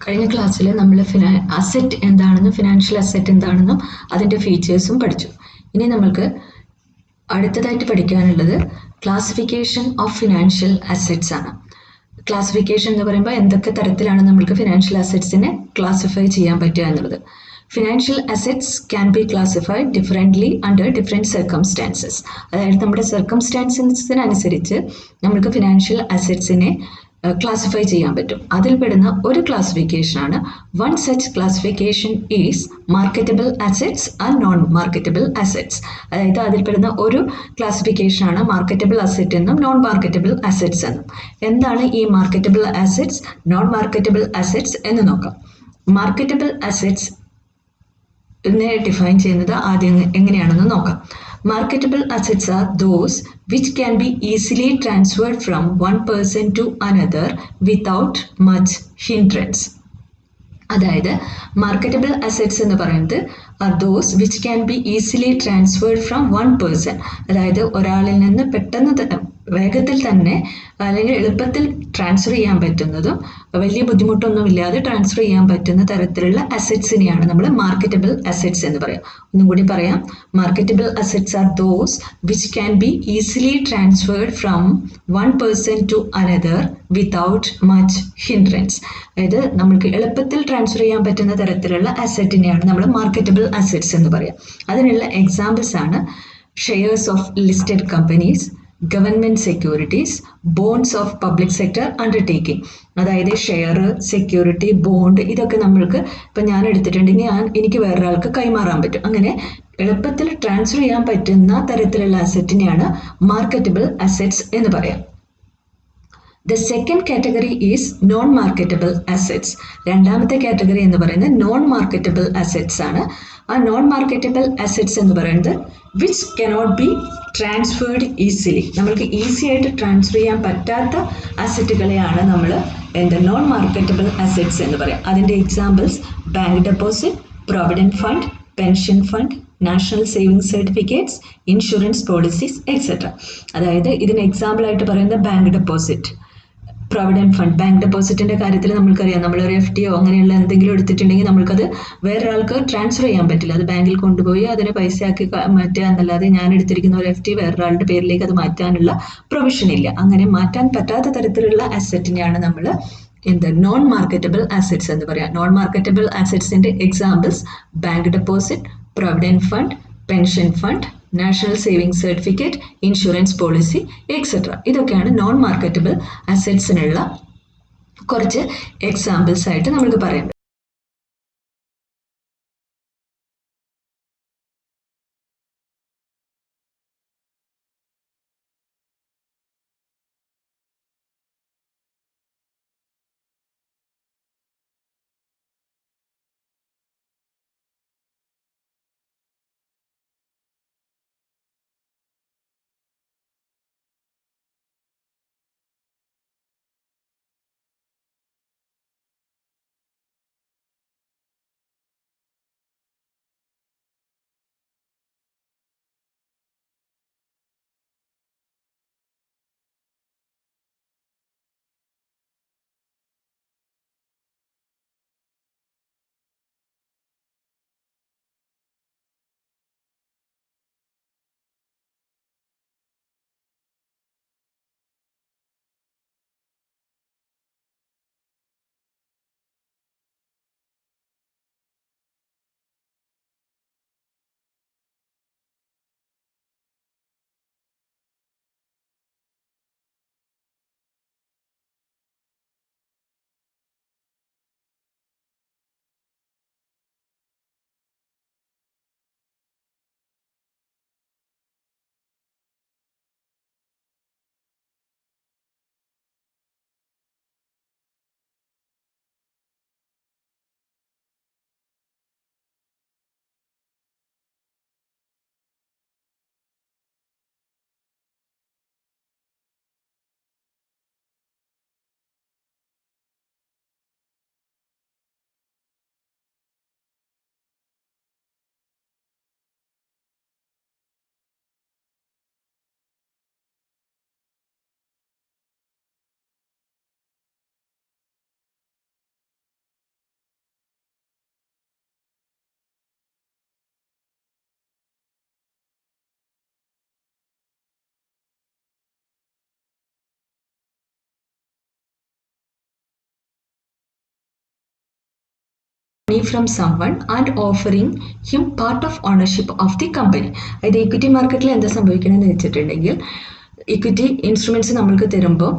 കഴിഞ്ഞ ക്ലാസ്സിൽ നമ്മൾ അസറ്റ് എന്താണെന്നും ഫിനാൻഷ്യൽ അസറ്റ് എന്താണെന്നും അതിൻ്റെ ഫീച്ചേഴ്സും പഠിച്ചു. ഇനി നമ്മൾക്ക് അടുത്തതായിട്ട് പഠിക്കാനുള്ളത് ക്ലാസിഫിക്കേഷൻ ഓഫ് ഫിനാൻഷ്യൽ അസറ്റ്സ് ആണ്. ക്ലാസിഫിക്കേഷൻ എന്ന് പറയുമ്പോൾ എന്തൊക്കെ തരത്തിലാണ് നമ്മൾക്ക് ഫിനാൻഷ്യൽ അസറ്റ്സിനെ ക്ലാസിഫൈ ചെയ്യാൻ പറ്റുക എന്നുള്ളത്. Financial assets can be classified differently under different circumstances. അതായത് നമ്മുടെ സർക്കംസ്റ്റാൻസസിനനുസരിച്ച് നമുക്ക് ഫിനാൻഷ്യൽ അസറ്റ്സിനെ ക്ലാസിഫൈ ചെയ്യാൻ പറ്റും. അതിൽപ്പെടുന്ന ഒരു ക്ലാസിഫിക്കേഷനാണ് one such classification is marketable assets and non marketable assets. അതായത് അതിൽപ്പെടുന്ന ഒരു ക്ലാസിഫിക്കേഷനാണ് മാർക്കറ്റബിൾ അസറ്റ് എന്നും നോൺ മാർക്കറ്റബിൾ അസറ്റ്സ് എന്നും. എന്താണ് ഈ marketable assets, non marketable assets എന്ന് നോക്കാം. മാർക്കറ്റബിൾ അസറ്റ്സ് ഡിഫൈൻ ചെയ്യുന്നത് ആദ്യം എങ്ങനെയാണെന്ന് നോക്കാം. Marketable assets are those which can be easily transferred from one person to another without much hindrance. അതായത് മാർക്കറ്റബിൾ അസറ്റ്സ് എന്ന് പറയുന്നത് R those which can be easily transferred from one person. അതായത് ഒരാളിൽ നിന്ന് പെട്ടെന്ന് വേഗത്തിൽ തന്നെ അല്ലെങ്കിൽ എളുപ്പത്തിൽ ട്രാൻസ്ഫർ ചെയ്യാൻ പറ്റുന്നതും വലിയ ബുദ്ധിമുട്ടൊന്നുമില്ലാതെ ട്രാൻസ്ഫർ ചെയ്യാൻ പറ്റുന്ന തരത്തിലുള്ള അസറ്റ്സിനെയാണ് നമ്മൾ മാർക്കറ്റബിൾ അസറ്റ്സ് എന്ന് പറയാം. ഒന്നും കൂടി പറയാം. Marketable assets are those which can be easily transferred from one person to another without much hindrance. അതായത് നമുക്ക് എളുപ്പത്തിൽ ട്രാൻസ്ഫർ ചെയ്യാൻ പറ്റുന്ന തരത്തിലുള്ള അസറ്റിനെയാണ് നമ്മൾ മാർക്കറ്റബിൾ അസറ്റ്സ് എന്ന് പറയാം. അതിനുള്ള എക്സാമ്പിൾസ് ആണ് shares of listed companies, government securities, bonds of public sector undertaking. അതായത് ഷെയർ, സെക്യൂരിറ്റി, ബോണ്ട് ഇതൊക്കെ നമ്മൾക്ക് ഇപ്പം ഞാൻ എടുത്തിട്ടുണ്ടെങ്കിൽ എനിക്ക് വേറൊരാൾക്ക് കൈമാറാൻ പറ്റും. അങ്ങനെ എളുപ്പത്തിൽ ട്രാൻസ്ഫർ ചെയ്യാൻ പറ്റുന്ന തരത്തിലുള്ള അസറ്റിനെയാണ് മാർക്കറ്റബിൾ അസറ്റ്സ് എന്ന് പറയാം. The second category is non-marketable assets. രണ്ടാമത്തെ കാറ്റഗറി എന്ന് പറയുന്നത് നോൺ മാർക്കറ്റബിൾ അസറ്റ്സ് ആണ്. ആ നോൺ മാർക്കറ്റബിൾ അസറ്റ്സ് എന്ന് പറയുന്നത് which cannot be transferred easily. നമ്മൾക്ക് ഈസി ആയിട്ട് ട്രാൻസ്ഫർ ചെയ്യാൻ പറ്റാത്ത അസറ്റുകളെയാണ് നമ്മൾ നോൺ മാർക്കറ്റബിൾ അസറ്റ്സ് എന്ന് പറയാം. അതിൻ്റെ examples bank deposit, provident fund, pension fund, national savings certificates, insurance policies etcetera. അതായത് ഇതിന് എക്സാമ്പിൾ ആയിട്ട് പറയുന്നത് bank deposit, provident fund. Bank ഡെപ്പോസിറ്റിന്റെ കാര്യത്തിൽ നമ്മൾക്കറിയാം, നമ്മളൊരു FD അങ്ങനെയുള്ള എന്തെങ്കിലും എടുത്തിട്ടുണ്ടെങ്കിൽ നമ്മൾക്കത് വേറൊരാൾക്ക് ട്രാൻസ്ഫർ ചെയ്യാൻ പറ്റില്ല. അത് ബാങ്കിൽ കൊണ്ടുപോയി അതിനെ പൈസയാക്കി മാറ്റുക എന്നല്ലാതെ ഞാൻ എടുത്തിരിക്കുന്ന ഒരു FD വേറൊരാളുടെ പേരിലേക്ക് അത് മാറ്റാനുള്ള പ്രൊവിഷൻ ഇല്ല. അങ്ങനെ മാറ്റാൻ പറ്റാത്ത തരത്തിലുള്ള അസറ്റിനെയാണ് നമ്മൾ നോൺ മാർക്കറ്റബിൾ അസറ്റ്സ് എന്ന് പറയാം. നോൺ മാർക്കറ്റബിൾ അസറ്റ്സിന്റെ examples bank deposit, provident fund, pension fund, national savings certificate, insurance policy etcetera. ഇതൊക്കെയാണ് നോൺ മാർക്കറ്റബിൾ അസറ്റ്സിനുള്ള കുറച്ച് എക്സാമ്പിൾസ് ആയിട്ട് നമുക്ക് പറയാം. money from someone and offering him part of ownership of the company. അതായത് ഇക്വിറ്റി മാർക്കറ്റിൽ എന്താ സംഭവിക്കണമെന്ന് വെച്ചിട്ടുണ്ടെങ്കിൽ ഇക്വിറ്റി ഇൻസ്ട്രുമെന്റ്സ് നമ്മൾക്ക് തരുമ്പോൾ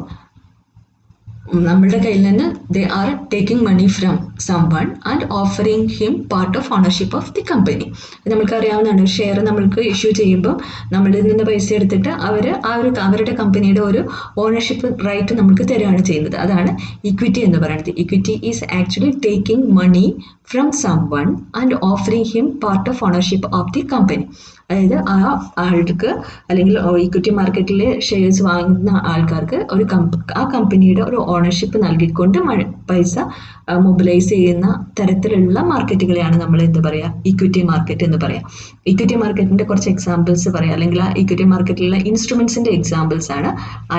നമ്മളുടെ കയ്യിൽ നിന്ന് they are taking money from someone and offering him part of ownership of the company. നമ്മൾക്ക് അറിയാവുന്നതാണ്, ഷെയർ നമ്മൾക്ക് ഇഷ്യൂ ചെയ്യുമ്പോൾ നമ്മളിൽ നിന്ന് പൈസ എടുത്തിട്ട് അവരുടെ കമ്പനിയുടെ ഒരു ഓണർഷിപ്പ് റൈറ്റ് നമുക്ക് തരികയാണ് ചെയ്യുന്നത്. അതാണ് ഇക്വിറ്റി എന്ന് പറയുന്നത്. Equity is actually taking money from someone and offering him part of ownership of the company. അതായത് ആ ആൾക്ക് അല്ലെങ്കിൽ ഇക്വിറ്റി മാർക്കറ്റിലെ ഷെയർസ് വാങ്ങുന്ന ആൾക്കാർക്ക് ആ കമ്പനിയുടെ ഒരു ഓണർഷിപ്പ് നൽകിക്കൊണ്ട് പൈസ മൊബിലൈസ് ചെയ്യുന്ന തരത്തിലുള്ള മാർക്കറ്റുകളെയാണ് നമ്മൾ എന്ത് പറയുക, ഇക്വിറ്റി മാർക്കറ്റ് എന്ന് പറയാം. ഇക്വിറ്റി മാർക്കറ്റിന്റെ കുറച്ച് എക്സാമ്പിൾസ് പറയാം, അല്ലെങ്കിൽ ആ ഇക്വിറ്റി മാർക്കറ്റിലുള്ള ഇൻസ്ട്രുമെന്റ്സിന്റെ എക്സാമ്പിൾസ് ആണ്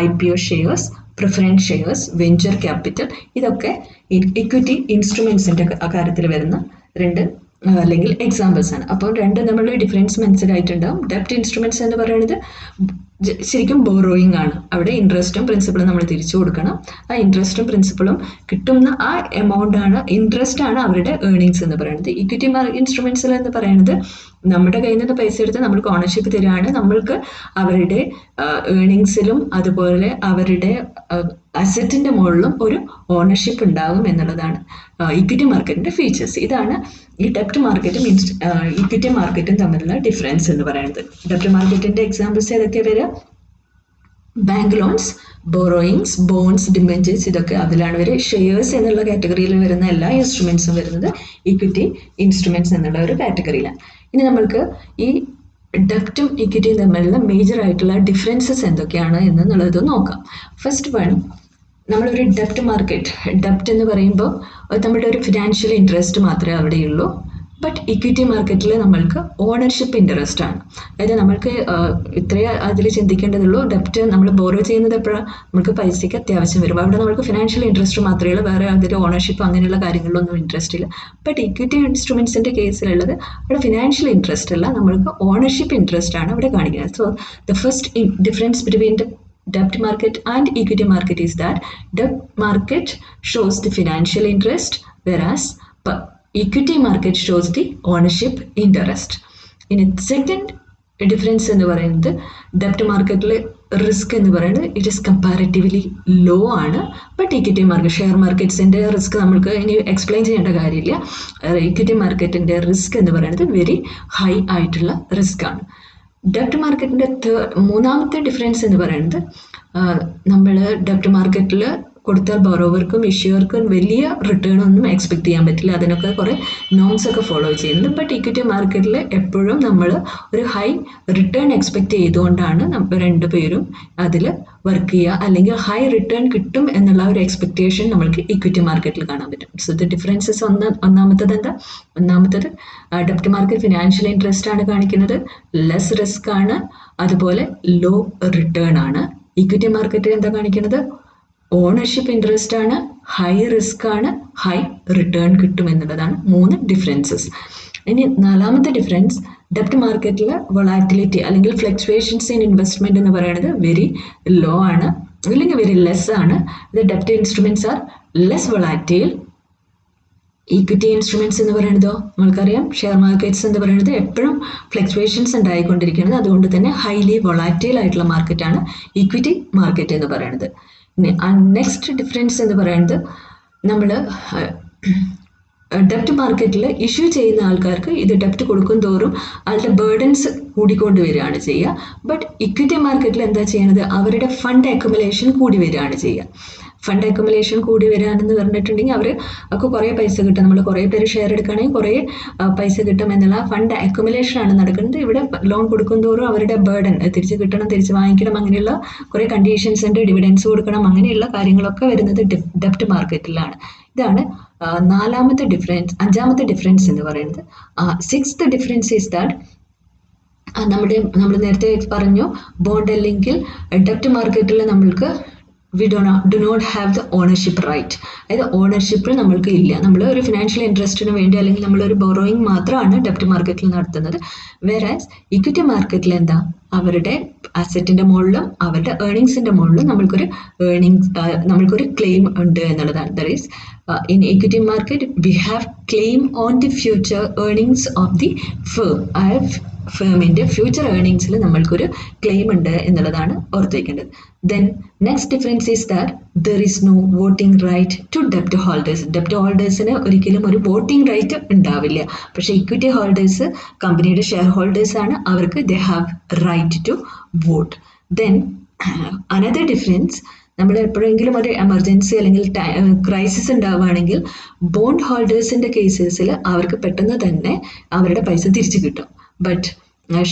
IPO shares, preference shares, venture capital. ഇതൊക്കെ ഇക്വിറ്റി ഇൻസ്ട്രുമെന്റ്സിന്റെ കാര്യത്തിൽ വരുന്ന രണ്ട് അല്ലെങ്കിൽ എക്സാമ്പിൾസ് ആണ്. അപ്പോൾ രണ്ട് നമ്മൾ ഡിഫറൻസ് മനസ്സിലായിട്ടുണ്ടാവും. ഡെപ്റ്റ് ഇൻസ്ട്രുമെന്റ്സ് എന്ന് പറയുന്നത് ശരിക്കും ബോറോയിങ് ആണ്. അവിടെ ഇൻട്രസ്റ്റും പ്രിൻസിപ്പളും നമ്മൾ തിരിച്ചു കൊടുക്കണം. ആ ഇൻട്രസ്റ്റും പ്രിൻസിപ്പളും കിട്ടുന്ന ആ എമൗണ്ട് ആണ്, ഇൻട്രസ്റ്റ് ആണ് അവരുടെ ഏർണിങ്സ് എന്ന് പറയുന്നത്. ഇക്വിറ്റി ഇൻസ്ട്രുമെന്റ്സിൽ എന്ന് പറയുന്നത് നമ്മുടെ കയ്യിൽ നിന്ന് പൈസ എടുത്ത് നമ്മൾക്ക് ഓണർഷിപ്പ് തരികയാണ്. നമ്മൾക്ക് അവരുടെ ഏർണിങ്സിലും അതുപോലെ അവരുടെ അസറ്റിന്റെ മുകളിലും ഒരു ഓണർഷിപ്പ് ഉണ്ടാകും എന്നുള്ളതാണ് ഇക്വിറ്റി മാർക്കറ്റിന്റെ ഫീച്ചേഴ്സ്. ഇതാണ് ഈ ഡെപ്റ്റ് മാർക്കറ്റും ഇക്വിറ്റി മാർക്കറ്റും തമ്മിലുള്ള ഡിഫറൻസ് എന്ന് പറയുന്നത്. ഡെപ്റ്റ് മാർക്കറ്റിന്റെ എക്സാമ്പിൾസ് ഏതൊക്കെ വരിക? Bank loans, borrowings, bonds, debentures, ഇതൊക്കെ അതിലാണ് വരിക. ഷെയർസ് എന്നുള്ള കാറ്റഗറിയിൽ വരുന്ന എല്ലാ ഇൻസ്ട്രുമെന്റ്സും വരുന്നത് ഇക്വിറ്റി ഇൻസ്ട്രുമെന്റ്സ് എന്നുള്ള ഒരു കാറ്റഗറിയിലാണ്. ഇനി നമ്മൾക്ക് ഈ ഡെപ്റ്റും ഇക്വിറ്റിയും തമ്മിലുള്ള മേജർ ആയിട്ടുള്ള ഡിഫറൻസസ് എന്തൊക്കെയാണ് എന്നുള്ളത് നോക്കാം. ഫസ്റ്റ് വൺ, നമ്മളൊരു ഡെപ്റ്റ് എന്ന് പറയുമ്പോൾ നമ്മുടെ ഒരു ഫിനാൻഷ്യൽ ഇൻട്രസ്റ്റ് മാത്രമേ അവിടെയുള്ളൂ. ബട്ട് ഇക്വിറ്റി മാർക്കറ്റിൽ നമ്മൾക്ക് ഓണർഷിപ്പ് ഇൻട്രസ്റ്റ് ആണ്. അതായത് നമ്മൾക്ക് ഇത്രയേ അതിൽ ചിന്തിക്കേണ്ടതുള്ളൂ. ഡെപ്റ്റ് നമ്മൾ ബോറോ ചെയ്യുന്നത് എപ്പോഴാണ്? നമുക്ക് പൈസയ്ക്ക് അത്യാവശ്യം വരും. അവിടെ നമ്മൾക്ക് ഫിനാൻഷ്യൽ ഇൻട്രസ്റ്റ് മാത്രമേ ഉള്ളൂ, വേറെ അതിൽ ഓണർഷിപ്പ് അങ്ങനെയുള്ള കാര്യങ്ങളിലൊന്നും ഇൻട്രസ്റ്റ് ഇല്ല. ബട്ട് ഇക്വിറ്റി ഇൻസ്ട്രുമെന്റ്സിന്റെ കേസിലുള്ളത് അവിടെ ഫിനാൻഷ്യൽ ഇൻട്രസ്റ്റ് അല്ല, നമ്മൾക്ക് ഓണർഷിപ്പ് ഇൻട്രസ്റ്റ് ആണ് അവിടെ കാണിക്കുന്നത്. So the first difference between the debt market and equity market is that debt market shows the financial interest, whereas equity market shows the ownership interest. In a second difference എന്ന് പറയുന്നത്, ഡെപ്റ്റ് മാർക്കറ്റിലെ risk എന്ന് പറയുന്നത് it is comparatively low ആണ്. But equity market, share മാർക്കറ്റ്സിന്റെ risk നമുക്ക് ഇനി explain ചെയ്യേണ്ട കാര്യമില്ല. ഇക്വിറ്റി മാർക്കറ്റിന്റെ റിസ്ക് എന്ന് പറയുന്നത് വെരി ഹൈ ആയിട്ടുള്ള റിസ്ക് ആണ്. ഡെപ്റ്റ് മാർക്കറ്റിന്റെ മൂന്നാമത്തെ ഡിഫറൻസ് എന്ന് പറയുന്നത്, നമ്മൾ ഡെപ്റ്റ് മാർക്കറ്റിൽ കൊടുത്താൽ ബോറോവർക്കും ഇഷ്യൂവർക്കും വലിയ റിട്ടേൺ ഒന്നും എക്സ്പെക്ട് ചെയ്യാൻ പറ്റില്ല. അതിനൊക്കെ കുറേ നോംസ് ഒക്കെ ഫോളോ ചെയ്യുന്നുണ്ട്. ബട്ട് ഇക്വിറ്റി മാർക്കറ്റിൽ എപ്പോഴും നമ്മൾ ഒരു ഹൈ റിട്ടേൺ എക്സ്പെക്ട് ചെയ്തുകൊണ്ടാണ് നമ്മൾ രണ്ടുപേരും അതിൽ വർക്ക് ചെയ്യുക, അല്ലെങ്കിൽ ഹൈ റിട്ടേൺ കിട്ടും എന്നുള്ള ഒരു എക്സ്പെക്ടേഷൻ നമ്മൾക്ക് ഇക്വിറ്റി മാർക്കറ്റിൽ കാണാൻ പറ്റും. സോ ദ ഡിഫറൻസസ് ഒന്നാമത്തത് എന്താ? ഒന്നാമത്തത് ഡെപ്റ്റ് മാർക്കറ്റ് ഫിനാൻഷ്യൽ ഇൻട്രസ്റ്റ് ആണ് കാണിക്കുന്നത്, ലെസ് റിസ്ക് ആണ്, അതുപോലെ ലോ റിട്ടേൺ ആണ്. ഇക്വിറ്റി മാർക്കറ്റിൽ എന്താ കാണിക്കുന്നത്? ഓണർഷിപ്പ് ഇൻട്രസ്റ്റ് ആണ്, ഹൈ റിസ്ക് ആണ്, ഹൈ റിട്ടേൺ കിട്ടും എന്നുള്ളതാണ് മൂന്ന് ഡിഫറൻസസ്. ഇനി നാലാമത്തെ ഡിഫറൻസ്, ഡെപ്റ്റ് മാർക്കറ്റിൽ വൊളാറ്റിലിറ്റി അല്ലെങ്കിൽ ഫ്ലക്ച്വേഷൻസ് ഇൻ ഇൻവെസ്റ്റ്മെന്റ് എന്ന് പറയുന്നത് വെരി ലോ ആണ്, അല്ലെങ്കിൽ വെരി ലെസ് ആണ്. ഇത് ഡെപ്റ്റ് instruments are less volatile. Equity instruments എന്ന് പറയുന്നതോ നമ്മൾക്കറിയാം, ഷെയർ മാർക്കറ്റ്സ് എന്ന് പറയുന്നത് എപ്പോഴും ഫ്ലക്ച്വേഷൻസ് ഉണ്ടായിക്കൊണ്ടിരിക്കുന്നത്. അതുകൊണ്ട് തന്നെ ഹൈലി വൊളാറ്റൈൽ ആയിട്ടുള്ള മാർക്കറ്റാണ് ഈക്വിറ്റി മാർക്കറ്റ് എന്ന് പറയുന്നത്. നെക്സ്റ്റ് ഡിഫറൻസ് എന്ന് പറയുന്നത്, നമ്മൾ ഡെപ്റ്റ് മാർക്കറ്റിൽ ഇഷ്യൂ ചെയ്യുന്ന ആൾക്കാർക്ക് ഇത് ഡെപ്റ്റ് കൊടുക്കും തോറും അവരുടെ ബേർഡൻസ് കൂടിക്കൊണ്ട് വരികയാണ് ചെയ്യുക. ബട്ട് ഇക്വിറ്റി മാർക്കറ്റിൽ എന്താ ചെയ്യുന്നത്? അവരുടെ ഫണ്ട് അക്യുമുലേഷൻ കൂടി വരികയാണ് ചെയ്യുക. ഫണ്ട് അക്യുമുലേഷൻ കൂടി വരികയാണെന്ന് പറഞ്ഞിട്ടുണ്ടെങ്കിൽ അവർക്ക് കുറേ പൈസ കിട്ടും. നമ്മൾ കുറേ പേര് ഷെയർ എടുക്കുകയാണെങ്കിൽ കുറേ പൈസ കിട്ടും എന്നുള്ള ഫണ്ട് അക്യുമുലേഷൻ ആണ് നടക്കുന്നത്. ഇവിടെ ലോൺ കൊടുക്കും തോറും അവരുടെ ബേർഡൻ തിരിച്ച് കിട്ടണം, തിരിച്ച് വാങ്ങിക്കണം, അങ്ങനെയുള്ള കുറേ കണ്ടീഷൻസ് ഉണ്ട്, ഡിവിഡൻസ് കൊടുക്കണം, അങ്ങനെയുള്ള കാര്യങ്ങളൊക്കെ വരുന്നത് ഡെപ്റ്റ് മാർക്കറ്റിലാണ്. ഇതാണ് നാലാമത്തെ ഡിഫറൻസ്. അഞ്ചാമത്തെ ഡിഫറൻസ് എന്ന് പറയുന്നത്, സിക്സ്ത് ഡിഫറൻസ് ഈസ് ദാറ്റ് നമ്മൾ നേരത്തെ പറഞ്ഞു, ബോണ്ട് അല്ലെങ്കിൽ ഡെപ്റ്റ് മാർക്കറ്റിൽ നമ്മൾക്ക് we do not have the ownership right. അതായത് ഓണർഷിപ്പ് നമ്മൾക്ക് ഇല്ല. നമ്മൾ ഒരു ഫിനാൻഷ്യൽ ഇൻട്രസ്റ്റിന് വേണ്ടി അല്ലെങ്കിൽ നമ്മളൊരു ബോറോയിങ് മാത്രമാണ് ഡെപ്റ്റ് മാർക്കറ്റിൽ നടത്തുന്നത്. വേറാസ് ഇക്വിറ്റി മാർക്കറ്റിൽ എന്താ, അവരുടെ അസറ്റിന്റെ മുകളിലും അവരുടെ ഏർണിങ്സിന്റെ മുകളിലും നമ്മൾക്കൊരു ക്ലെയിം ഉണ്ട് എന്നുള്ളതാണ്. There is in equity market we have claim on the future earnings of the firm. ആ ഫേമിന്റെ ഫ്യൂച്ചർ ഏർണിങ്സിൽ നമ്മൾക്കൊരു ക്ലെയിം ഉണ്ട് എന്നുള്ളതാണ് ഓർത്ത് വയ്ക്കേണ്ടത്. Then next difference is that there is no voting right to ഡെപ്റ്റ് ഹോൾഡേഴ്സ്. ഡെപ്റ്റ് ഹോൾഡേഴ്സിന് ഒരിക്കലും ഒരു വോട്ടിംഗ് റൈറ്റ് ഉണ്ടാവില്ല. പക്ഷേ ഇക്വിറ്റി ഹോൾഡേഴ്സ് കമ്പനിയുടെ ഷെയർ ഹോൾഡേഴ്സ് ആണ്, അവർക്ക് they have right to vote. Then another difference, നമ്മൾ എപ്പോഴെങ്കിലും ഒരു എമർജൻസി അല്ലെങ്കിൽ ക്രൈസിസ് ഉണ്ടാവുകയാണെങ്കിൽ ബോണ്ട് ഹോൾഡേഴ്സിന്റെ കേസസിൽ അവർക്ക് പെട്ടെന്ന് തന്നെ അവരുടെ പൈസ തിരിച്ചു കിട്ടും. ബട്ട്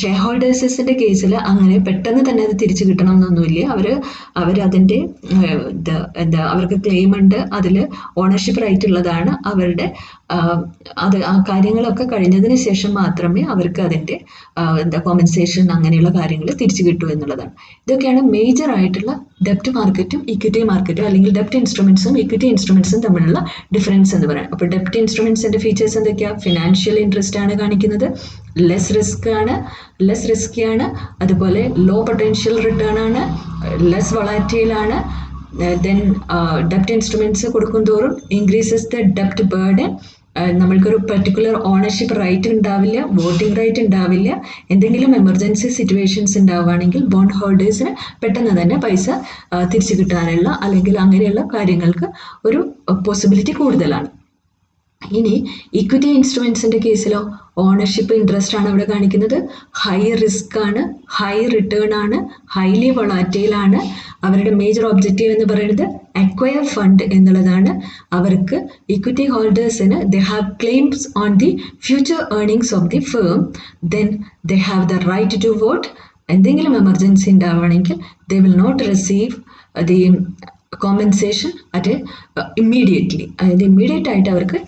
ഷെയർ ഹോൾഡേഴ്സിന്റെ കേസിൽ അങ്ങനെ പെട്ടെന്ന് തന്നെ അത് തിരിച്ചു കിട്ടണം എന്നൊന്നുമില്ല. അവരതിൻ്റെ അവർക്ക് ക്ലെയിം ഉണ്ട്, അതിൽ ഓണർഷിപ്പ് റൈറ്റ് ഉള്ളതാണ്. അവരുടെ ആ കാര്യങ്ങളൊക്കെ കഴിഞ്ഞതിന് ശേഷം മാത്രമേ അവർക്ക് അതിൻ്റെ കോമ്പൻസേഷൻ അങ്ങനെയുള്ള കാര്യങ്ങൾ തിരിച്ചു കിട്ടൂ എന്നുള്ളതാണ്. ഇതൊക്കെയാണ് മേജർ ആയിട്ടുള്ള ഡെപ്റ്റ് മാർക്കറ്റും ഇക്വിറ്റി മാർക്കറ്റും അല്ലെങ്കിൽ ഡെപ്റ്റ് ഇൻസ്ട്രുമെന്റ്സും ഇക്വിറ്റി ഇൻസ്ട്രുമെന്റ്സും തമ്മിലുള്ള ഡിഫറൻസ് എന്ന് പറയാം. അപ്പോൾ ഡെപ്റ്റ് ഇൻസ്ട്രുമെന്റ്സിന്റെ ഫീച്ചേഴ്സ് എന്തൊക്കെയാണ്? ഫിനാൻഷ്യൽ ഇൻട്രസ്റ്റ് ആണ് കാണിക്കുന്നത്, ലെസ് റിസ്കി ആണ്, അതുപോലെ ലോ പൊട്ടൻഷ്യൽ റിട്ടേൺ ആണ്, ലെസ് വളറ്റൈൽ ആണ്. ദെൻ ഡെപ്റ്റ് ഇൻസ്ട്രുമെന്റ്സ് കൊടുക്കും തോറും ഇൻക്രീസസ് ദ ഡെപ്റ്റ് ബേർഡൻ. നമ്മൾക്കൊരു പെർട്ടിക്കുലർ ഓണർഷിപ്പ് റൈറ്റ് ഉണ്ടാവില്ല, വോട്ടിംഗ് റൈറ്റ് ഉണ്ടാവില്ല. എന്തെങ്കിലും എമർജൻസി സിറ്റുവേഷൻസ് ഉണ്ടാവുകയാണെങ്കിൽ ബോണ്ട് ഹോൾഡേഴ്സിന് പെട്ടെന്ന് തന്നെ പൈസ തിരിച്ചു കിട്ടാനുള്ള അല്ലെങ്കിൽ അങ്ങനെയുള്ള കാര്യങ്ങൾക്ക് ഒരു പോസിബിലിറ്റി കൂടുതലാണ്. ഇനി ഇക്വിറ്റി ഇൻസ്ട്രുമെന്റ്സിന്റെ കേസിലോ ഓണർഷിപ്പ് ഇൻട്രസ്റ്റ് ആണ് ഇവിടെ കാണിക്കുന്നത്, ഹൈ റിസ്ക് ആണ്, ഹൈ റിട്ടേൺ ആണ്, ഹൈലി വൊളാറ്റൈൽ ആണ്. അവരുടെ മേജർ ഒബ്ജക്റ്റീവ് എന്ന് പറയുന്നത് അക്വയർ ഫണ്ട് എന്നുള്ളതാണ്. അവർക്ക് ഇക്വിറ്റി ഹോൾഡേഴ്സിന് they have claims on the future earnings of the firm. Then they have the right to vote. എന്തെങ്കിലും എമർജൻസി ഉണ്ടാവുകയാണെങ്കിൽ they will not receive the compensation at immediately. അതായത് immediate ആയിട്ട് അവർക്ക്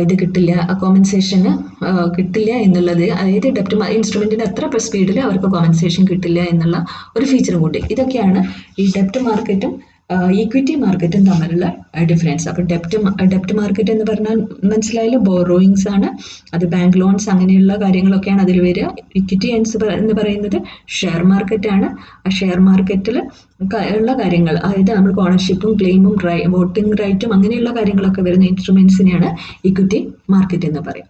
ഇത് കിട്ടില്ല, കോമ്പൻസേഷന് കിട്ടില്ല എന്നുള്ളത്, അതായത് ഡെപ്റ്റ് ഇൻസ്ട്രുമെന്റിന്റെ അത്ര സ്പീഡിൽ അവർക്ക് കോമ്പൻസേഷൻ കിട്ടില്ല എന്നുള്ള ഒരു ഫീച്ചറും കൂടി. ഇതൊക്കെയാണ് ഈ ഡെപ്റ്റ് മാർക്കറ്റും ഈക്വിറ്റി മാർക്കറ്റും തമ്മിലുള്ള ഡിഫറൻസ്. അപ്പോൾ ഡെപ്റ്റ് മാർക്കറ്റ് എന്ന് പറഞ്ഞാൽ മനസ്സിലായാലും ബോറോയിങ്സ് ആണ്, അത് ബാങ്ക് ലോൺസ് അങ്ങനെയുള്ള കാര്യങ്ങളൊക്കെയാണ് അതിൽ വരിക. ഇക്വിറ്റി എന്ന് പറയുന്നത് ഷെയർ മാർക്കറ്റ് ആണ്. ആ ഷെയർ മാർക്കറ്റിൽ ഉള്ള കാര്യങ്ങൾ, അതായത് നമുക്ക് ഓണർഷിപ്പും ക്ലെയിമും വോട്ടിംഗ് റൈറ്റും അങ്ങനെയുള്ള കാര്യങ്ങളൊക്കെ വരുന്ന ഇൻസ്ട്രുമെന്റ്സിനെയാണ് ഇക്വിറ്റി മാർക്കറ്റ് എന്ന് പറയും.